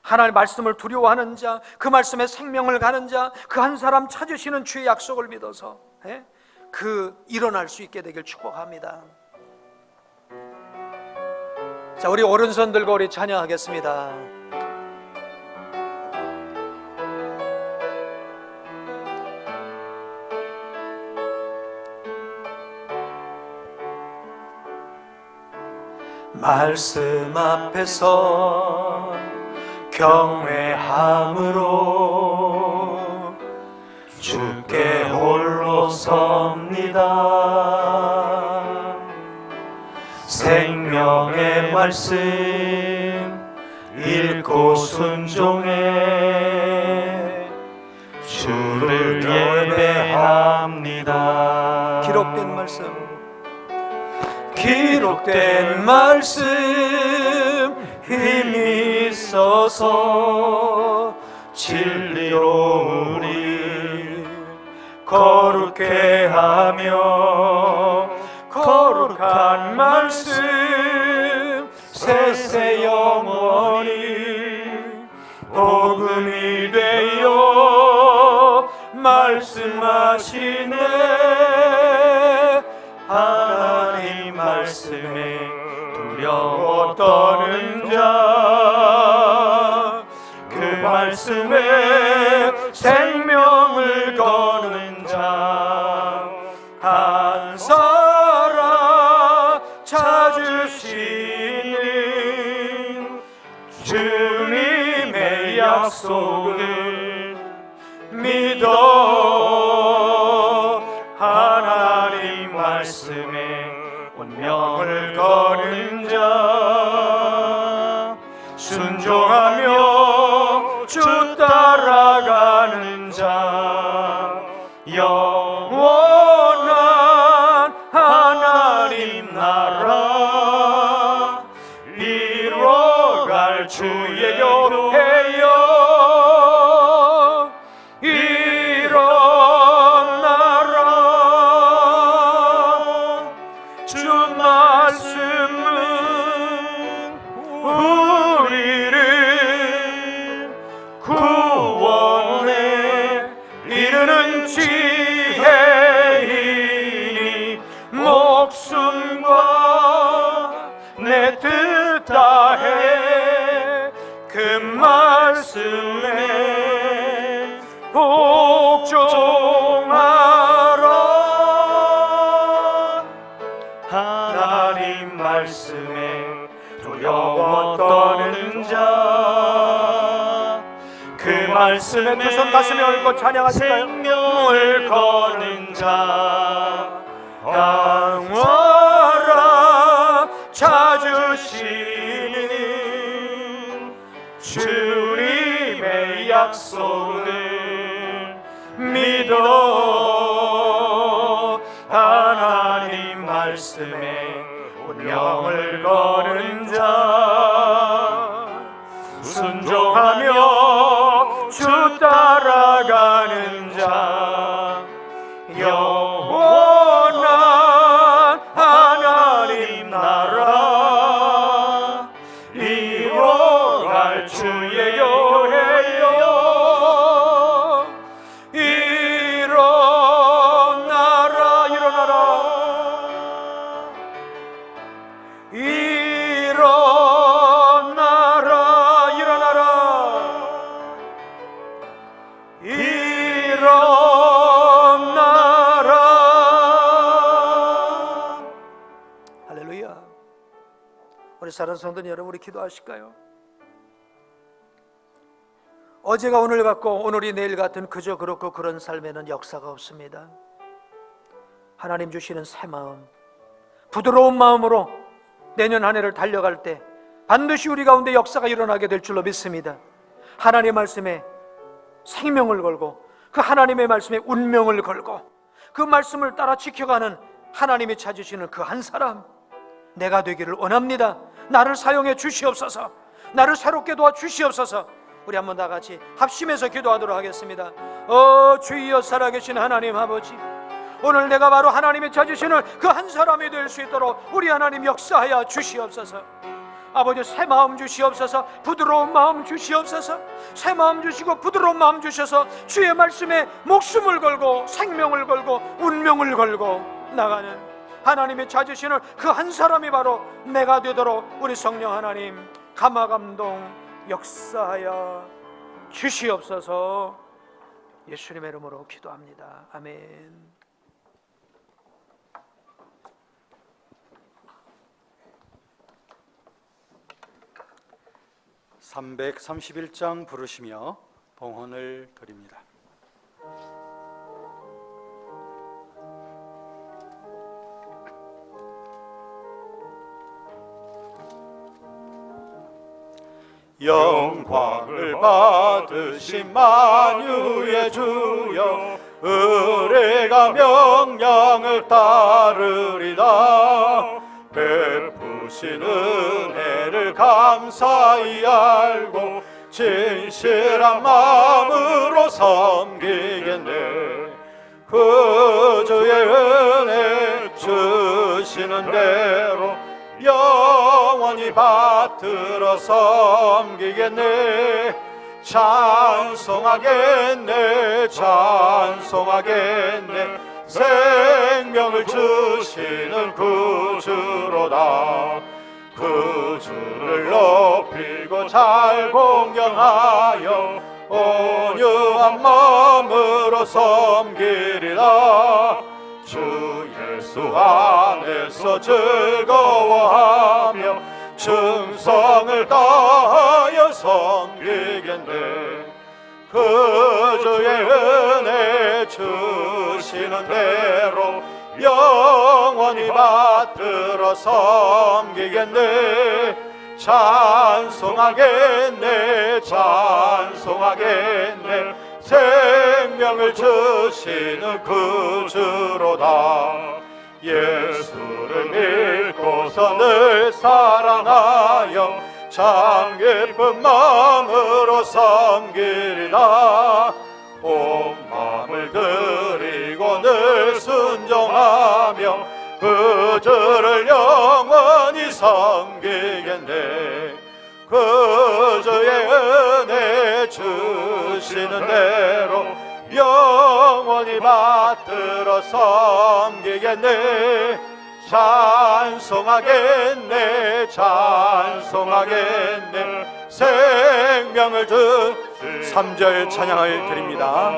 [SPEAKER 1] 하나님의 말씀을 두려워하는 자, 그 말씀에 생명을 가는 자, 그 한 사람 찾으시는 주의 약속을 믿어서 그 일어날 수 있게 되길 축복합니다. 자, 우리 오른손 들고 우리 찬양하겠습니다. 말씀 앞에서 경외함으로 주께 홀로 섭니다. 생명의 말씀 읽고 순종해 주를 예배합니다. 기록된 말씀 힘이 있어서 진리로 우리 거룩해 하며 거룩한 말씀 세세 영원히 복음이 되어 말씀하시네. 하나님 말씀에 두려워 떠는 자, 그 말씀에 생명을 거는 자, 한 사람 찾으시는 주님의 약속을 믿어 하나님 말씀에 운명을 거는 자, 순종하며 주 따라가는 자, 영원한 하나님 나라 이뤄갈 주의 교회여 이런 나라. 주 말씀은 우리를 구원에 이르는 지혜이니 목숨과 내 뜻 다해 그 말씀에 복종하라. 하나님 말씀에 두려워 떠는 자, 그 말씀에 두 손 가슴에 얹고 찬양하실까요? 생명을 거는 자, 강화라 찾으시는 주님의 약속을 믿어 하나님 말씀에 운명을 거는 자, 순종하며 주 따라가는 자, 영원한 하나님 나라 이뤄갈 주의 교회여 일어나라. 할렐루야. 우리 사랑하는 성도님 여러분, 우리 기도하실까요? 어제가 오늘 같고 오늘이 내일 같은 그저 그렇고 그런 삶에는 역사가 없습니다. 하나님 주시는 새 마음, 부드러운 마음으로 내년 한 해를 달려갈 때 반드시 우리 가운데 역사가 일어나게 될 줄로 믿습니다. 하나님의 말씀에 생명을 걸고 그 하나님의 말씀에 운명을 걸고 그 말씀을 따라 지켜가는 하나님이 찾으시는 그 한 사람 내가 되기를 원합니다. 나를 사용해 주시옵소서. 나를 새롭게 도와 주시옵소서. 우리 한번 다 같이 합심해서 기도하도록 하겠습니다. 주여 살아계신 하나님 아버지, 오늘 내가 바로 하나님이 찾으시는 그 한 사람이 될 수 있도록 우리 하나님 역사하여 주시옵소서. 아버지, 새 마음 주시옵소서. 부드러운 마음 주시옵소서. 새 마음 주시고 부드러운 마음 주셔서 주의 말씀에 목숨을 걸고 생명을 걸고 운명을 걸고 나가는 하나님이 찾으시는 그 한 사람이 바로 내가 되도록 우리 성령 하나님 감화감동 역사하여 주시옵소서. 예수님의 이름으로 기도합니다. 아멘.
[SPEAKER 2] 331장 부르시며 봉헌을 드립니다. 영광을 받으신 만유의 주여, 의뢰가 명령을 따르리다. 베푸신 은혜를 감사히 알고 진실한 마음으로 섬기겠네. 그 주의 은혜 주시는 대로 영원히 받들어 섬기겠네. 찬송하겠네, 찬송하겠네. 생명을 주시는 구주로다. 그 주를 높이고 잘 공경하여 온유한 마음으로 섬기리라. 주 예수 안에서 즐거워하며 충성을 다하여 섬기겠네. 그 주의 은혜 주시는 대로 영원히 받들어 섬기겠네. 찬송하겠네, 찬송하겠네. 생명을 주시는 구주로다. 예수를 믿고서 늘 사랑하여 참 기쁜 마음으로 섬기리라. 온 마음을 드리고 늘 순종하며 그 주를 영원히 섬기겠네. 그 주의 은혜 주시는 대로 영원히 받들어 섬기겠네. 찬송하겠네, 찬송하겠네. 생명을 준 3절 찬양을 드립니다.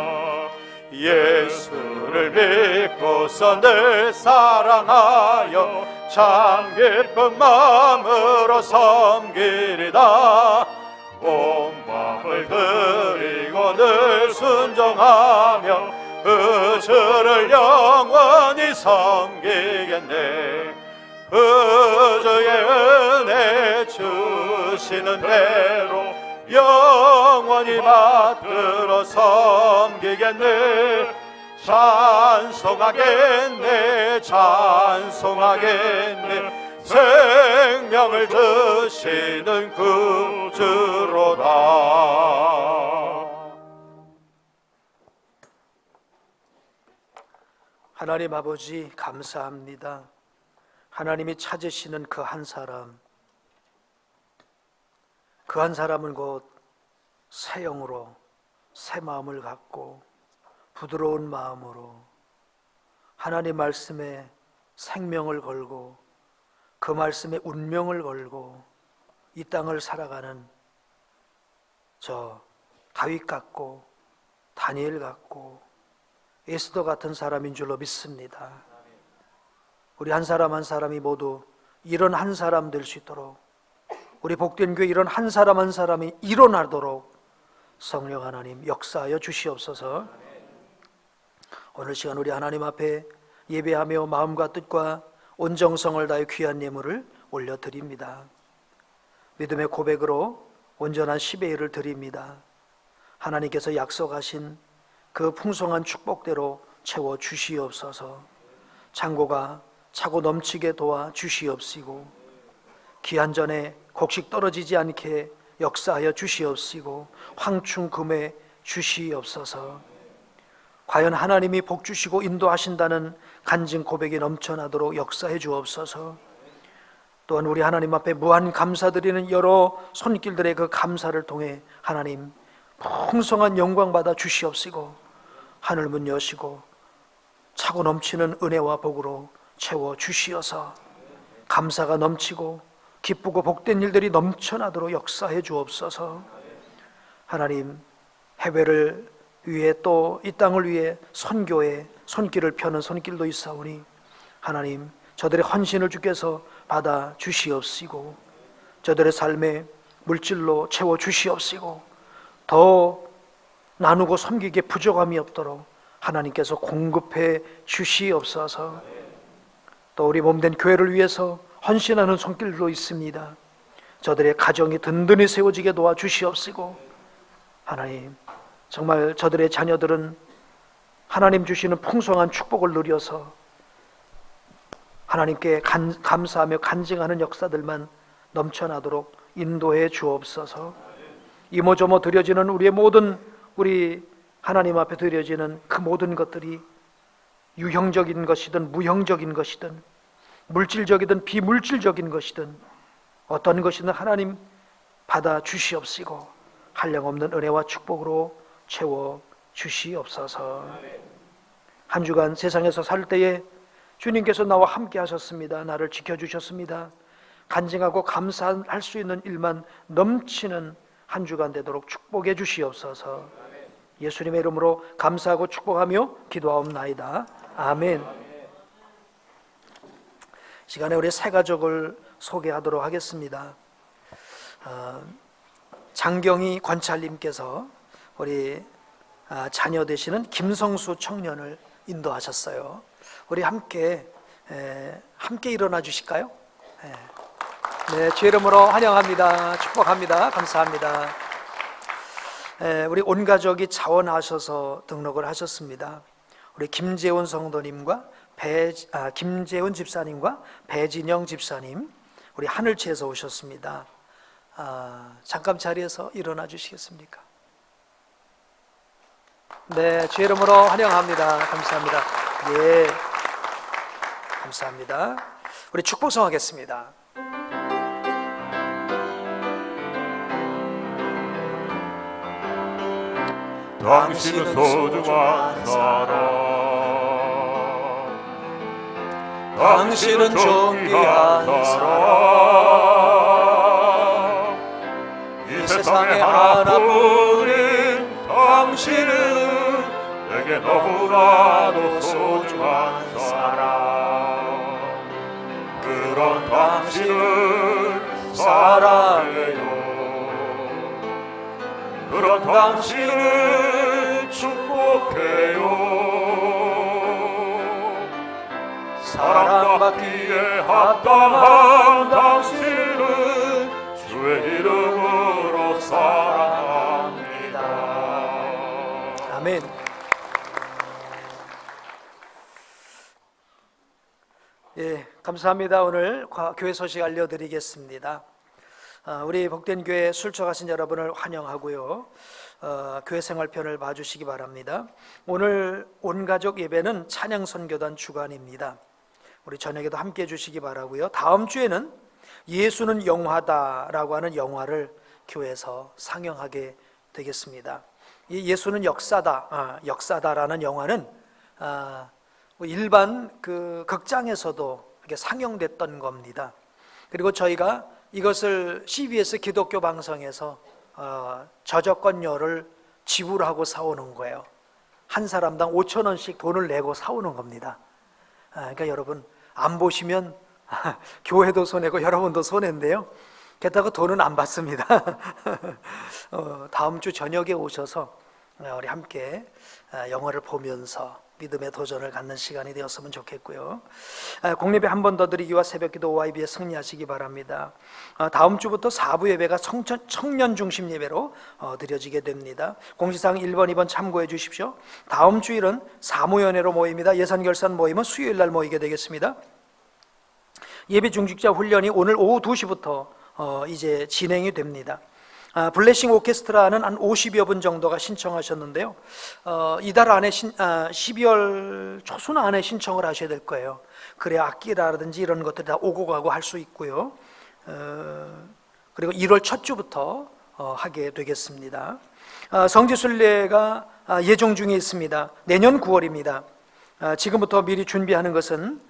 [SPEAKER 2] 예수를 믿고서 늘 사랑하여 참 기쁜 마음으로 섬기리다. 온 마음을 드리고 늘 순종하며 그 주를 영원히 섬기겠네. 그 주의 은혜 주시는 대로 영원히 받들어 섬기겠네. 찬송하겠네, 찬송하겠네. 생명을 주시는 구주로다.
[SPEAKER 1] 하나님 아버지 감사합니다. 하나님이 찾으시는 그 한 사람, 그 한 사람은 곧 새 영으로 새 마음을 갖고 부드러운 마음으로 하나님 말씀에 생명을 걸고 그 말씀에 운명을 걸고 이 땅을 살아가는 저 다윗 같고 다니엘 같고 에스더 같은 사람인 줄로 믿습니다. 우리 한 사람 한 사람이 모두 이런 한 사람 될 수 있도록, 우리 복된 교회 이런 한 사람이 일어나도록 성령 하나님 역사하여 주시옵소서. 오늘 시간 우리 하나님 앞에 예배하며 마음과 뜻과 온 정성을 다해 귀한 예물을 올려드립니다. 믿음의 고백으로 온전한 10회를 드립니다. 하나님께서 약속하신 그 풍성한 축복대로 채워 주시옵소서. 창고가 차고 넘치게 도와 주시옵시고, 기한 전에 곡식 떨어지지 않게 역사하여 주시옵시고, 황충 금해 주시옵소서. 과연 하나님이 복 주시고 인도하신다는 간증 고백이 넘쳐나도록 역사해 주옵소서. 또한 우리 하나님 앞에 무한 감사드리는 여러 손길들의 그 감사를 통해 하나님 풍성한 영광 받아 주시옵시고 하늘 문 여시고 차고 넘치는 은혜와 복으로 채워 주시어서 감사가 넘치고 기쁘고 복된 일들이 넘쳐나도록 역사해 주옵소서. 하나님, 해외를 위해 또 이 땅을 위해 선교에 손길을 펴는 손길도 있사오니 하나님, 저들의 헌신을 주께서 받아 주시옵시고 저들의 삶에 물질로 채워 주시옵시고 더 나누고 섬기기에 부족함이 없도록 하나님께서 공급해 주시옵소서. 또 우리 몸된 교회를 위해서 헌신하는 손길도 있습니다. 저들의 가정이 든든히 세워지게 도와주시옵시고 하나님, 정말 저들의 자녀들은 하나님 주시는 풍성한 축복을 누려서 하나님께 감사하며 간증하는 역사들만 넘쳐나도록 인도해 주옵소서. 이모저모 드려지는 우리 하나님 앞에 드려지는 그 모든 것들이 유형적인 것이든 무형적인 것이든 물질적이든 비물질적인 것이든 어떤 것이든 하나님 받아 주시옵시고 한량없는 은혜와 축복으로 채워 주시옵소서. 한 주간 세상에서 살 때에 주님께서 나와 함께 하셨습니다. 나를 지켜주셨습니다. 간증하고 감사할 수 있는 일만 넘치는 한 주간 되도록 축복해 주시옵소서. 예수님의 이름으로 감사하고 축복하며 기도하옵나이다. 아멘. 시간에 우리 세 가족을 소개하도록 하겠습니다. 장경희 관찰님께서 우리 자녀 되시는 김성수 청년을 인도하셨어요. 우리 함께 일어나 주실까요? 네, 주의 이름으로 환영합니다. 축복합니다. 감사합니다. 우리 온 가족이 자원하셔서 등록을 하셨습니다. 우리 김재훈 성도님과 김재훈 집사님과 배진영 집사님, 우리 하늘채에서 오셨습니다. 잠깐 자리에서 일어나 주시겠습니까? 네, 주의 이름으로 환영합니다. 감사합니다. 예, 감사합니다. 우리 축복성 하겠습니다.
[SPEAKER 2] 당신은 소중한 사람, 당신은 존귀한 사람, 이 세상에 하나뿐인 당신은 내게 너무나도 소중한 사람. 그런 당신을 사랑해요. 그런 당신을 축복해요. 사랑받기에 합당한 당신은 주의 이름으로 사랑합니다.
[SPEAKER 1] 아멘. 예, 감사합니다. 오늘 교회 소식 알려드리겠습니다. 우리 복된 교회 술초가신 여러분을 환영하고요. 교회 생활편을 봐주시기 바랍니다. 오늘 온가족 예배는 찬양선교단 주간입니다. 우리 저녁에도 함께 해주시기 바라고요. 다음 주에는 예수는 영화다라고 하는 영화를 교회에서 상영하게 되겠습니다. 이 예수는 역사다라는 영화는 일반 그 극장에서도 이렇게 상영됐던 겁니다. 그리고 저희가 이것을 CBS 기독교 방송에서 저작권료를 지불하고 사오는 거예요. 한 사람당 5,000원씩 돈을 내고 사오는 겁니다. 그러니까 여러분 안 보시면 교회도 손해고 여러분도 손해인데요. 게다가 돈은 안 받습니다. 다음 주 저녁에 오셔서 우리 함께 영화를 보면서 믿음의 도전을 갖는 시간이 되었으면 좋겠고요. 공예배 한 번 더 드리기와 새벽기도 OIB에 승리하시기 바랍니다. 다음 주부터 4부 예배가 청년 중심 예배로 드려지게 됩니다. 공지사항 1번, 2번 참고해 주십시오. 다음 주일은 사무연회로 모입니다. 예산결산 모임은 수요일 날 모이게 되겠습니다. 예배 중직자 훈련이 오늘 오후 2시부터 이제 진행이 됩니다. 블레싱 오케스트라는 한 50여 분 정도가 신청하셨는데요. 이달 안에 12월 초순 안에 신청을 하셔야 될 거예요. 그래야 악기라든지 이런 것들이 다 오고 가고 할 수 있고요. 그리고 1월 첫 주부터 하게 되겠습니다. 성지순례가 예정 중에 있습니다. 내년 9월입니다. 지금부터 미리 준비하는 것은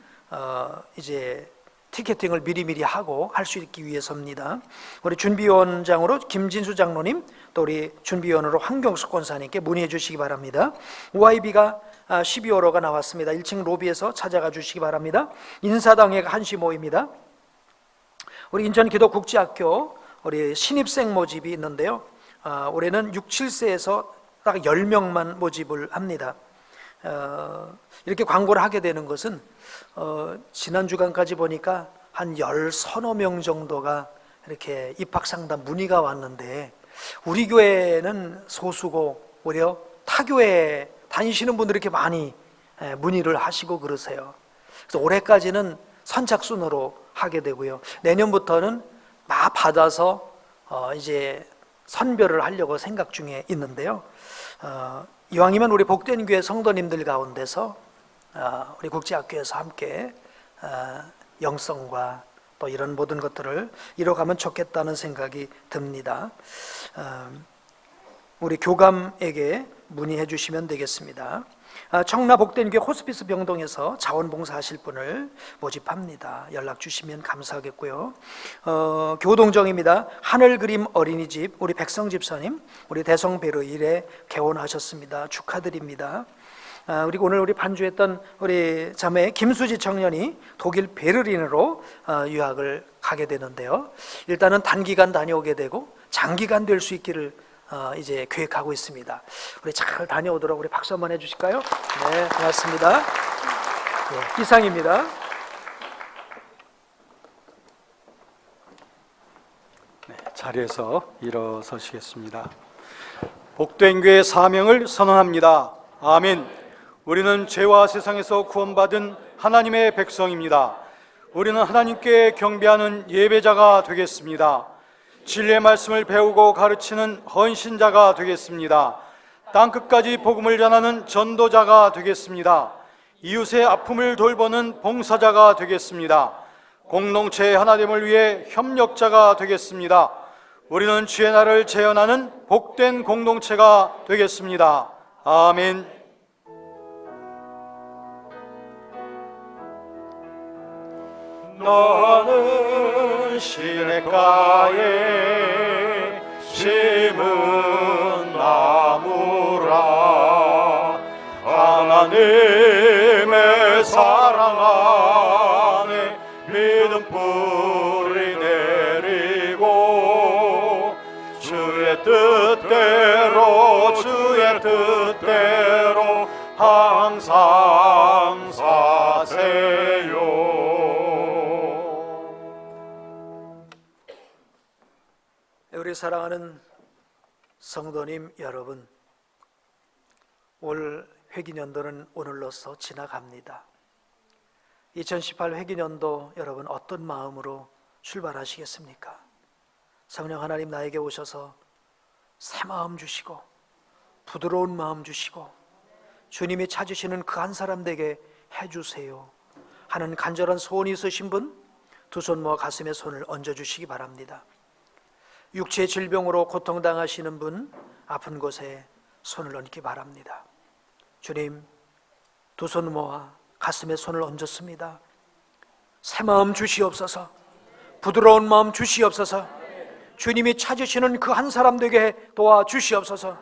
[SPEAKER 1] 이제 티켓팅을 미리미리 하고 할 수 있기 위해서입니다. 우리 준비위원장으로 김진수 장로님, 또 우리 준비위원으로 황경숙 권사님께 문의해 주시기 바랍니다. OIB가 12월호가 나왔습니다. 1층 로비에서 찾아가 주시기 바랍니다. 인사당회가 1시 모입니다. 우리 인천기독국제학교 우리 신입생 모집이 있는데요. 올해는 6, 7세에서 딱 10명만 모집을 합니다. 이렇게 광고를 하게 되는 것은 지난 주간까지 보니까 한 10서너 명 정도가 이렇게 입학상담 문의가 왔는데, 우리 교회는 소수고 오히려 타교회 다니시는 분들이 이렇게 많이 문의를 하시고 그러세요. 그래서 올해까지는 선착순으로 하게 되고요. 내년부터는 받아서 이제 선별을 하려고 생각 중에 있는데요. 이왕이면 우리 복된 교회 성도님들 가운데서 우리 국제학교에서 함께 영성과 또 이런 모든 것들을 이뤄가면 좋겠다는 생각이 듭니다. 우리 교감에게 문의해 주시면 되겠습니다. 청라 복된교회 호스피스 병동에서 자원봉사 하실 분을 모집합니다. 연락 주시면 감사하겠고요. 교동정입니다. 하늘그림 어린이집 우리 백성 집사님, 우리 대성배로 일에 개원하셨습니다. 축하드립니다. 그리고 오늘 우리 반주했던 우리 자매 김수지 청년이 독일 베를린으로 유학을 가게 되는데요. 일단은 단기간 다녀오게 되고 장기간 될 수 있기를 이제 계획하고 있습니다. 우리 잘 다녀오도록 우리 박수 한번 해주실까요? 네, 고맙습니다. 네, 이상입니다.
[SPEAKER 3] 네, 자리에서 일어서시겠습니다. 복된 교회 사명을 선언합니다. 아멘. 우리는 죄와 세상에서 구원받은 하나님의 백성입니다. 우리는 하나님께 경배하는 예배자가 되겠습니다. 진리의 말씀을 배우고 가르치는 헌신자가 되겠습니다. 땅끝까지 복음을 전하는 전도자가 되겠습니다. 이웃의 아픔을 돌보는 봉사자가 되겠습니다. 공동체의 하나됨을 위해 협력자가 되겠습니다. 우리는 주의 날을 재현하는 복된 공동체가 되겠습니다. 아멘.
[SPEAKER 2] 너는 시냇가에 심은 나무라. 하나님의 사랑 안에 믿음 뿌리 내리고 주의 뜻대로 항상 사세요.
[SPEAKER 1] 우리 사랑하는 성도님 여러분, 올 회기년도는 오늘로써 지나갑니다. 2018 회기년도 여러분 어떤 마음으로 출발하시겠습니까? 성령 하나님 나에게 오셔서 새 마음 주시고 부드러운 마음 주시고 주님이 찾으시는 그 한 사람 되게 해주세요 하는 간절한 소원이 있으신 분, 두 손 모아 가슴에 손을 얹어주시기 바랍니다. 육체의 질병으로 고통당하시는 분, 아픈 곳에 손을 얹기 바랍니다. 주님, 두 손 모아 가슴에 손을 얹었습니다. 새 마음 주시옵소서, 부드러운 마음 주시옵소서, 주님이 찾으시는 그 한 사람 되게 도와주시옵소서.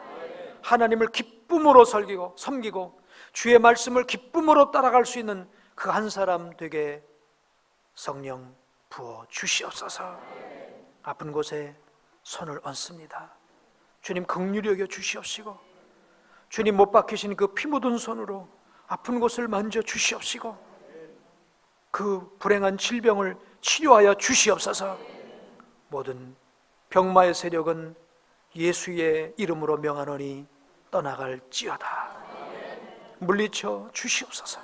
[SPEAKER 1] 하나님을 기쁨으로 섬기고 주의 말씀을 기쁨으로 따라갈 수 있는 그 한 사람 되게 성령 부어 주시옵소서. 아픈 곳에 손을 얹습니다. 주님 긍휼히 여겨 주시옵시고, 주님 못 박히신 그 피 묻은 손으로 아픈 곳을 만져 주시옵시고, 그 불행한 질병을 치료하여 주시옵소서. 모든 병마의 세력은 예수의 이름으로 명하노니 떠나갈지어다. 물리쳐 주시옵소서.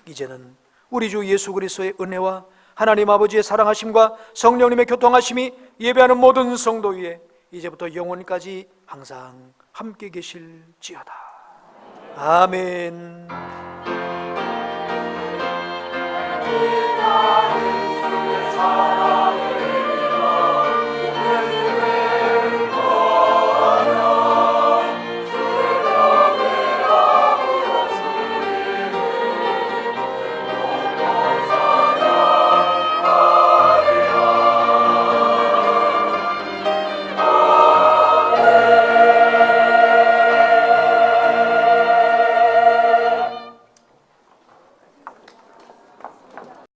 [SPEAKER 1] 이제는 우리 주 예수 그리스도의 은혜와 하나님 아버지의 사랑하심과 성령님의 교통하심이 예배하는 모든 성도 위에 이제부터 영원까지 항상 함께 계실지어다. 아멘.